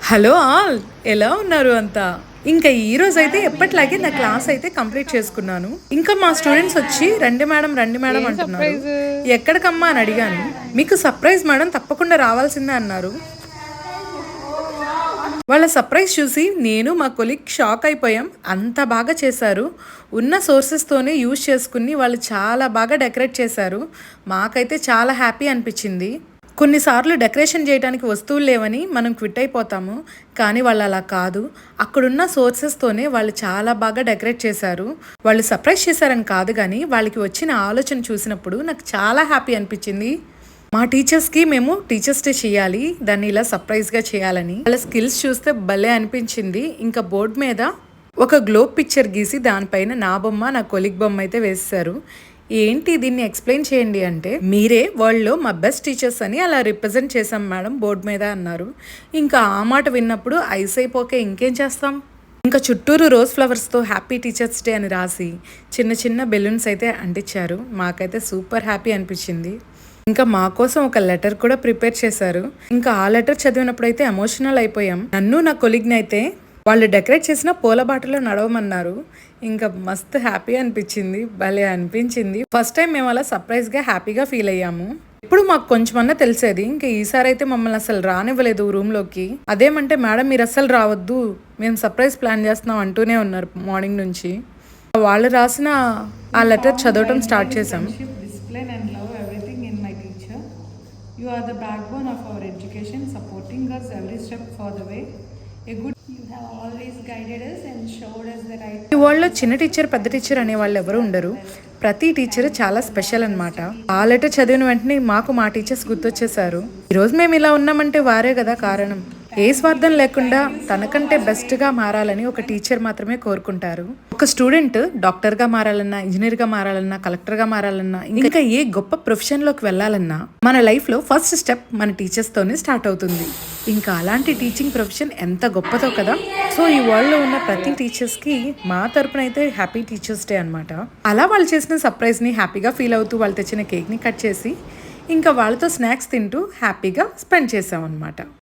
Hello all, ఎలా ఉన్నారు అంతా? ఇంకా ఈ రోజు అయితే ఎప్పట్లాగే నా క్లాస్ అయితే కంప్లీట్ చేసుకున్నాను. ఇంకా మా స్టూడెంట్స్ వచ్చి రండి మేడం రండి మేడం అంటున్నారు. ఎక్కడికమ్మా అని అడిగాను. మీకు సర్ప్రైజ్ మేడం, తప్పకుండా రావాల్సిందే అన్నారు. వాళ్ళ సర్ప్రైజ్ చూసి నేను మా కొలీగ్ షాక్ అయిపోయాం. అంత బాగా చేశారు. ఉన్న సోర్సెస్తోనే యూజ్ చేసుకుని వాళ్ళు చాలా బాగా డెకరేట్ చేశారు. మాకైతే చాలా హ్యాపీ అనిపించింది. కొన్నిసార్లు డెకరేషన్ చేయడానికి వస్తువులు లేవని మనం క్విట్ అయిపోతాము. కానీ వాళ్ళు అలా కాదు. అక్కడున్న సోర్సెస్తోనే వాళ్ళు చాలా బాగా డెకరేట్ చేశారు. వాళ్ళు సర్ప్రైజ్ చేశారని కాదు, కానీ వాళ్ళకి వచ్చిన ఆలోచన చూసినప్పుడు నాకు చాలా హ్యాపీ అనిపించింది. మా టీచర్స్కి మేము టీచర్స్ డే చేయాలి, దాన్ని ఇలా సర్ప్రైజ్గా చేయాలని. వాళ్ళ స్కిల్స్ చూస్తే భలే అనిపించింది. ఇంకా బోర్డు మీద ఒక గ్లోబ్ పిక్చర్ గీసి దానిపైన నా బొమ్మ, నా కొలిగ్ బొమ్మ అయితే వేశారు. ఏంటి దీన్ని ఎక్స్ప్లెయిన్ చేయండి అంటే, మీరే వరల్డ్లో మా బెస్ట్ టీచర్స్ అని అలా రిప్రజెంట్ చేసాం మేడం బోర్డు మీద అన్నారు. ఇంకా ఆ మాట విన్నప్పుడు ఐస్ అయిపోకే ఇంకేం చేస్తాం. ఇంకా చుట్టూరు రోజ్ ఫ్లవర్స్తో హ్యాపీ టీచర్స్ డే అని రాసి చిన్న చిన్న బెలూన్స్ అయితే అంటించారు. మాకైతే సూపర్ హ్యాపీ అనిపించింది. ఇంకా మా కోసం ఒక లెటర్ కూడా ప్రిపేర్ చేశారు. ఇంకా ఆ లెటర్ చదివినప్పుడు అయితే ఎమోషనల్ అయిపోయాం. నన్ను నా కొలీగ్ని అయితే వాళ్ళు డెకరేట్ చేసిన పూల బాటలో నడవమన్నారు. ఇంకా మస్తు హ్యాపీ అనిపించింది, భలే అనిపించింది. ఫస్ట్ టైం మేము అలా సర్ప్రైజ్గా హ్యాపీగా ఫీల్ అయ్యాము. ఇప్పుడు మాకు కొంచెమన్నా తెలిసేది. ఇంకా ఈసారి అయితే మమ్మల్ని అసలు రానివ్వలేదు రూమ్లోకి. అదేమంటే మేడం మీరు అస్సలు రావద్దు, మేము సర్ప్రైజ్ ప్లాన్ చేస్తున్నాం అంటూనే ఉన్నారు మార్నింగ్ నుంచి. వాళ్ళు రాసిన ఆ లెటర్ చదవటం స్టార్ట్ చేసాం. You are the backbone of our education, supporting us every step for the way. A good you have always guided us and showed us the right. ఈ వరల్డ్లో చిన్న టీచర్ పెద్ద టీచర్ అనే వాళ్ళు ఎవరు ఉండరు. ప్రతి టీచర్ చాలా స్పెషల్ అనమాట. ఆ లెటర్ చదివిన వెంటనే మాకు మా టీచర్స్ గుర్తొచ్చేసారు. ఈరోజు మేము ఇలా ఉన్నామంటే వారే కదా కారణం. ఏ స్వార్థం లేకుండా తనకంటే బెస్ట్గా మారాలని ఒక టీచర్ మాత్రమే కోరుకుంటారు. ఒక స్టూడెంట్ డాక్టర్గా మారాలన్నా, ఇంజనీర్గా మారాలన్నా, కలెక్టర్గా మారాలన్నా, ఇంకా ఏ గొప్ప ప్రొఫెషన్లోకి వెళ్ళాలన్నా మన లైఫ్లో ఫస్ట్ స్టెప్ మన టీచర్స్తోనే స్టార్ట్ అవుతుంది. ఇంకా అలాంటి టీచింగ్ ప్రొఫెషన్ ఎంత గొప్పదో కదా. సో ఈ వరల్డ్లో ఉన్న ప్రతి టీచర్స్కి మా తరపున అయితే హ్యాపీ టీచర్స్ డే అనమాట. అలా వాళ్ళు చేసిన సర్ప్రైజ్ని హ్యాపీగా ఫీల్ అవుతూ వాళ్ళు తెచ్చిన కేక్ని కట్ చేసి ఇంకా వాళ్ళతో స్నాక్స్ తింటూ హ్యాపీగా స్పెండ్ చేసాం అనమాట.